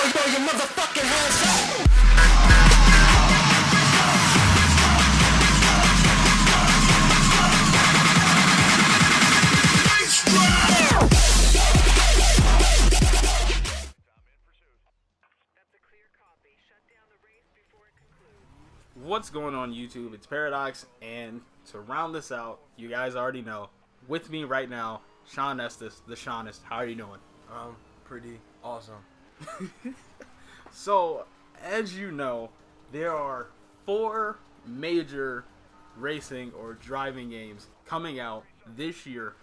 throw your motherfucking hands up. What's going on YouTube? It's Paradox, and to round this out, you guys already know, with me right now, Sean Estes, TheSeanist. How are you doing? Pretty awesome. So, as you know, there are 4 major racing or driving games coming out this year,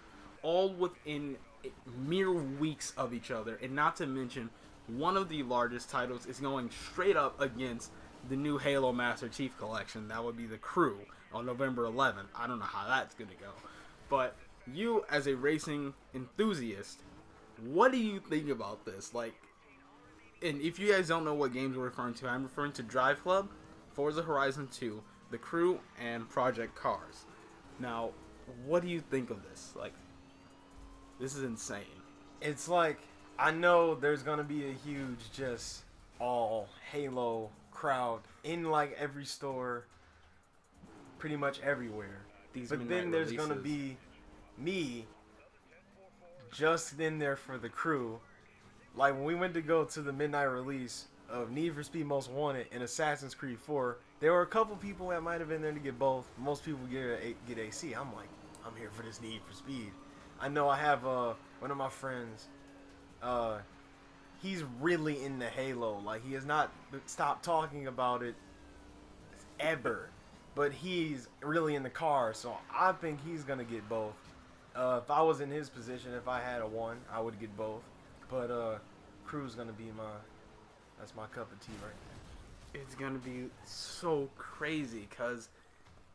all within mere weeks of each other, and not to mention, one of the largest titles is going straight up against the new Halo Master Chief Collection. That would be The Crew on November 11th. I don't know how that's going to go. But you, as a racing enthusiast, what do you think about this? Like, and if you guys don't know what games we're referring to, I'm referring to Drive Club, Forza Horizon 2, The Crew, and Project Cars. Now, what do you think of this? Like, this is insane. It's like, I know there's going to be a huge just all Halo crowd in like every store, pretty much everywhere. But then there's going to be me just in there for The Crew. Like when we went to go to the midnight release of Need for Speed Most Wanted and Assassin's Creed 4, there were a couple people that might have been there to get both. Most people get AC. I'm like, I'm here for this Need for Speed. I know I have one of my friends, he's really into Halo. Like, he has not stopped talking about it ever. But he's really in the car, so I think he's going to get both. If I was in his position, if I had a one, I would get both. But Crew's going to be that's my cup of tea right there. It's going to be so crazy because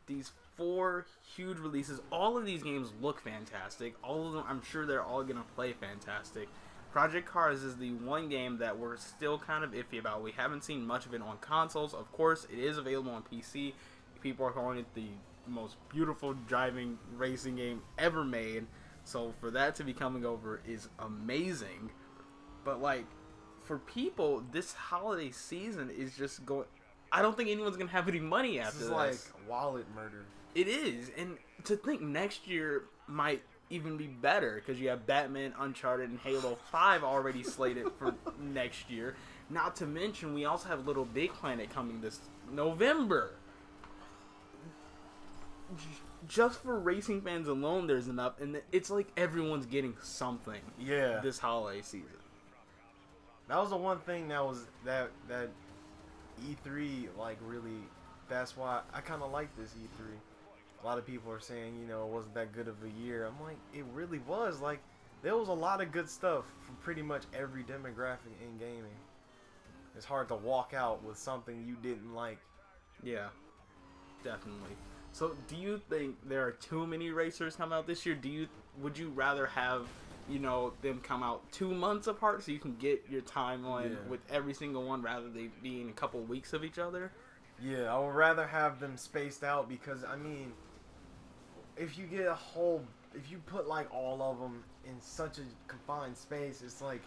these 4 huge releases, all of these games look fantastic. All of them, I'm sure they're all going to play fantastic. Project Cars is the one game that we're still kind of iffy about. We haven't seen much of it on consoles. Of course, it is available on PC. People are calling it the most beautiful driving racing game ever made. So for that to be coming over is amazing. But like, for people, this holiday season is just going... I don't think anyone's going to have any money after this. This is like wallet murder. It is. And to think next year might even be better because you have Batman, Uncharted, and Halo 5 already slated for next year. Not to mention, we also have Little Big Planet coming this November. Just for racing fans alone, there's enough, and it's like everyone's getting something. Yeah. This holiday season. That was the one thing that was that E3 like really. That's why I kind of like this E3. A lot of people are saying, you know, it wasn't that good of a year. I'm like, it really was. Like, there was a lot of good stuff from pretty much every demographic in gaming. It's hard to walk out with something you didn't like. Yeah, definitely. So, do you think there are too many racers come out this year? Would you rather have, you know, them come out 2 months apart so you can get your timeline with every single one rather than they being a couple weeks of each other? Yeah, I would rather have them spaced out because, I mean, if you get if you put like all of them in such a confined space, it's like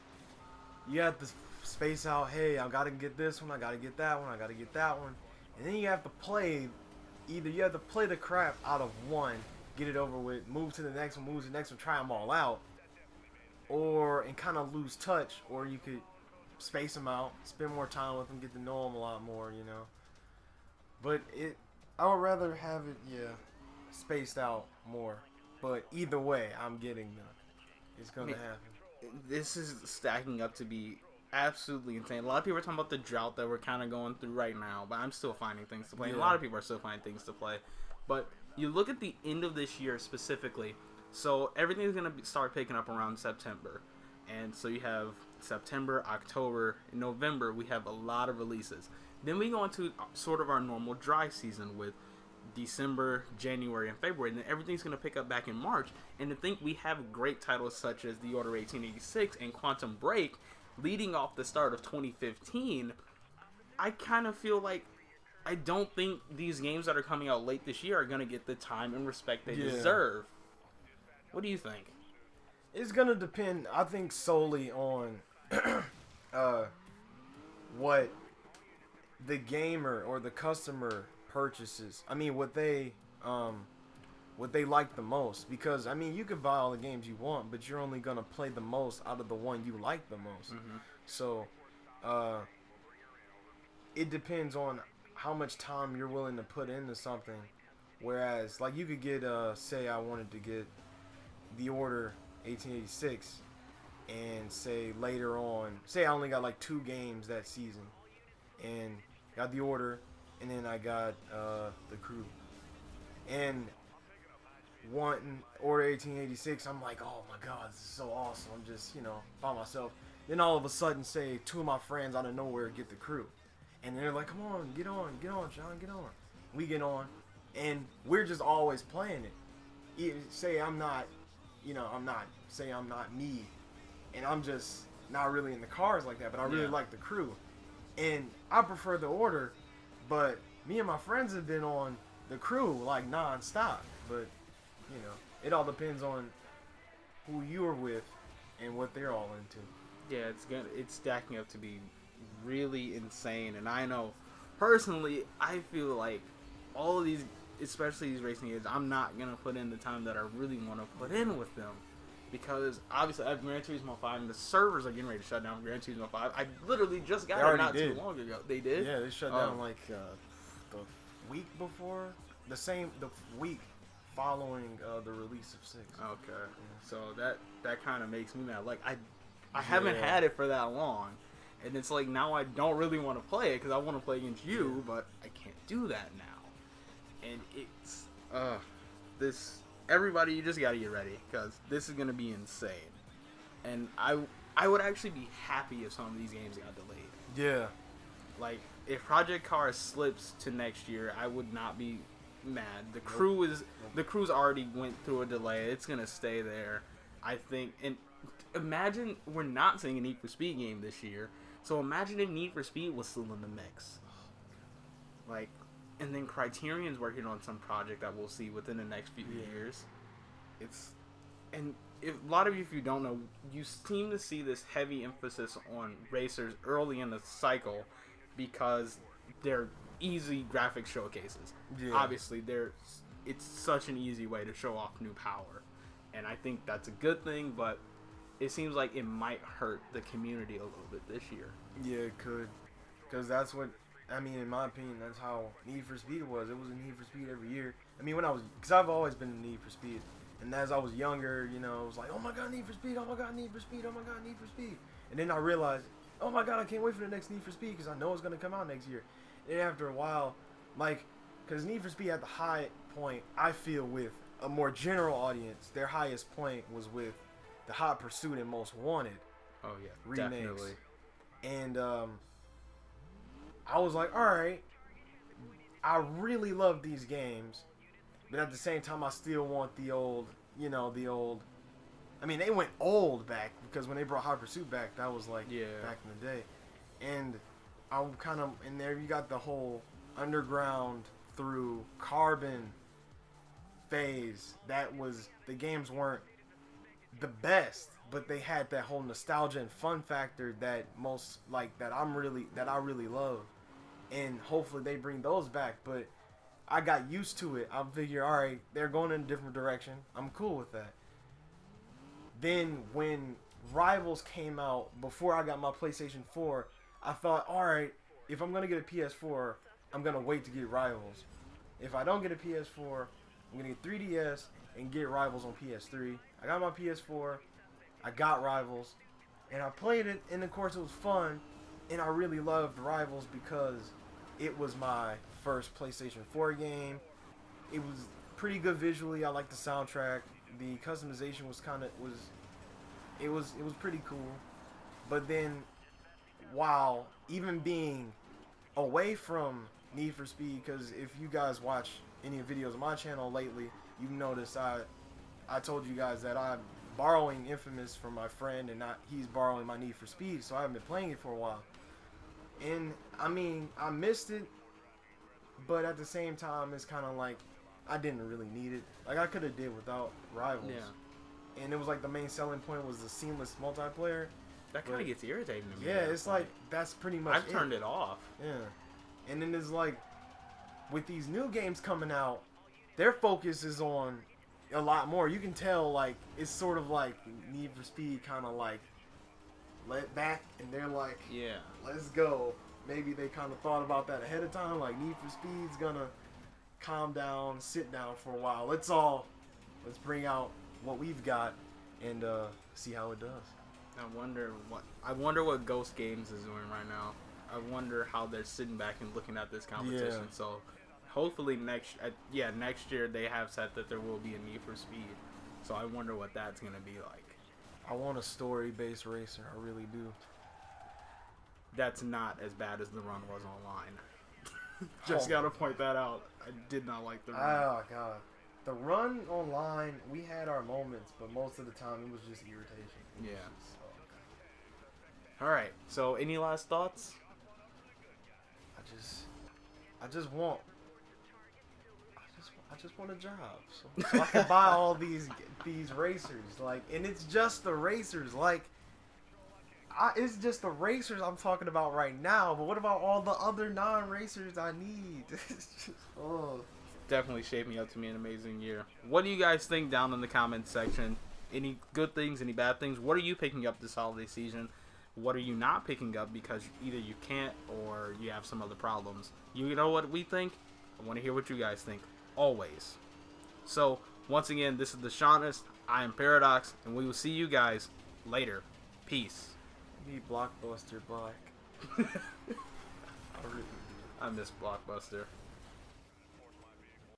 you have to space out, hey, I gotta get this one, I gotta get that one, I gotta get that one. And then you have to play, either you have to play the crap out of one, get it over with, move to the next one, try them all out, and kind of lose touch, or you could space them out, spend more time with them, get to know them a lot more, you know. But I would rather have it, spaced out more. But either way, I'm getting them. It's going to happen. This is stacking up to be absolutely insane. A lot of people are talking about the drought that we're kind of going through right now, but I'm still finding things to play. Yeah. A lot of people are still finding things to play. But you look at the end of this year specifically, so everything's going to start picking up around September. And so you have September, October, and November, we have a lot of releases. Then we go into sort of our normal dry season with December, January, and February, and then everything's going to pick up back in March. And to think we have great titles such as The Order 1886 and Quantum Break leading off the start of 2015, I kind of feel like I don't think these games that are coming out late this year are going to get the time and respect they deserve. What do you think? It's going to depend, I think, solely on what the gamer or the customer purchases. I mean, what they like the most. Because I mean, you could buy all the games you want, but you're only gonna play the most out of the one you like the most. Mm-hmm. So, it depends on how much time you're willing to put into something. Whereas, like, you could get, say I wanted to get The Order 1886, and say later on, say I only got like 2 games that season, and got The Order, and then I got The Crew, and wanting Order 1886, I'm like, oh my god, this is so awesome. I'm just, by myself. Then all of a sudden, say 2 of my friends out of nowhere get The Crew, and they're like, come on, get on, Sean, get on. We get on, and we're just always playing it. Say I'm not me, and I'm just not really in the cars like that, but I really like The Crew, and I prefer The Order, but me and my friends have been on The Crew like non-stop. But it all depends on who you're with and what they're all into. Yeah, it's stacking up to be really insane, and I know personally I feel like all of these, especially these racing games, I'm not gonna put in the time that I really want to put in with them, because obviously I have Gran Turismo 5 and the servers are getting ready to shut down for Gran Turismo 5. I literally just got it not too long ago. They did? Yeah, they shut down like the week before, the week following the release of 6. Okay, so that kind of makes me mad. Like I haven't had it for that long, and it's like now I don't really want to play it because I want to play against you, but I can't do that now. And it's this, everybody, you just gotta get ready, because this is gonna be insane. And I would actually be happy if some of these games got delayed. Yeah. Like if Project Cars slips to next year, I would not be mad. The Crew's already went through a delay. It's gonna stay there, I think. And imagine we're not seeing a Need for Speed game this year. So imagine if Need for Speed was still in the mix. Like, and then Criterion's working on some project that we'll see within the next few years. A lot of you, if you don't know, you seem to see this heavy emphasis on racers early in the cycle because they're easy graphic showcases. Yeah. Obviously, it's such an easy way to show off new power, and I think that's a good thing. But it seems like it might hurt the community a little bit this year. Yeah, it could, because that's what. I mean, in my opinion, that's how Need for Speed was. It was a Need for Speed every year. I mean, because I've always been a Need for Speed. And as I was younger, it was like, oh my god, Need for Speed, oh my god, Need for Speed, oh my god, Need for Speed. And then I realized, oh my god, I can't wait for the next Need for Speed because I know it's going to come out next year. And after a while, because Need for Speed at the high point, I feel with a more general audience, their highest point was with the Hot Pursuit and Most Wanted. Oh yeah, remakes. Definitely. And I was like, alright, I really love these games, but at the same time, I still want the old. I mean, they went old back, because when they brought Hot Pursuit back, that was like back in the day. And I'm kind of in there. You got the whole Underground through Carbon phase. The games weren't the best, but they had that whole nostalgia and fun factor that I really love. And hopefully they bring those back, but I got used to it. I figure, all right, they're going in a different direction. I'm cool with that. Then when Rivals came out, before I got my PlayStation 4, I thought, all right, if I'm going to get a PS4, I'm going to wait to get Rivals. If I don't get a PS4, I'm going to get 3DS and get Rivals on PS3. I got my PS4, I got Rivals, and I played it, and of course it was fun, and I really loved Rivals because it was my first PlayStation 4 game. It was pretty good visually. I liked the soundtrack. The customization was pretty cool. But then, while even being away from Need for Speed, because if you guys watch any videos on my channel lately, you've noticed I told you guys that I'm borrowing Infamous from my friend, and he's borrowing my Need for Speed, so I haven't been playing it for a while. And I mean, I missed it, but at the same time, it's kind of like I didn't really need it. Like, I could have did without Rivals. Yeah. And it was like the main selling point was the seamless multiplayer. That kind of gets irritating to me. Yeah, it's like that's pretty much. I've turned it off. Yeah, and then there's like with these new games coming out, their focus is on a lot more. You can tell like it's sort of like Need for Speed kind of like let back, and they're like, yeah, let's go. Maybe they kind of thought about that ahead of time. Like Need for Speed's gonna calm down, sit down for a while. Let's bring out what we've got and see how it does. I wonder what Ghost Games is doing right now. I wonder how they're sitting back and looking at this competition. Yeah. So hopefully next year they have said that there will be a Need for Speed. So I wonder what that's gonna be like. I want a story-based racer. I really do. That's not as bad as the run was online. Just gotta point that out. I did not like the run. Oh god, the run online. We had our moments, but most of the time it was just irritation. Yeah. All right. So any last thoughts? I just want a job, so I can buy all these racers. Like, and it's just the racers. Like, it's just the racers I'm talking about right now. But what about all the other non-racers I need? It's just, oh. Definitely shaping up to be an amazing year. What do you guys think down in the comments section? Any good things, any bad things? What are you picking up this holiday season? What are you not picking up because either you can't or you have some other problems? You know what we think? I want to hear what you guys think. Always. So, once again, this is TheSeanist. I am Paradox, and we will see you guys later. Peace. Need Blockbuster Black. I miss Blockbuster.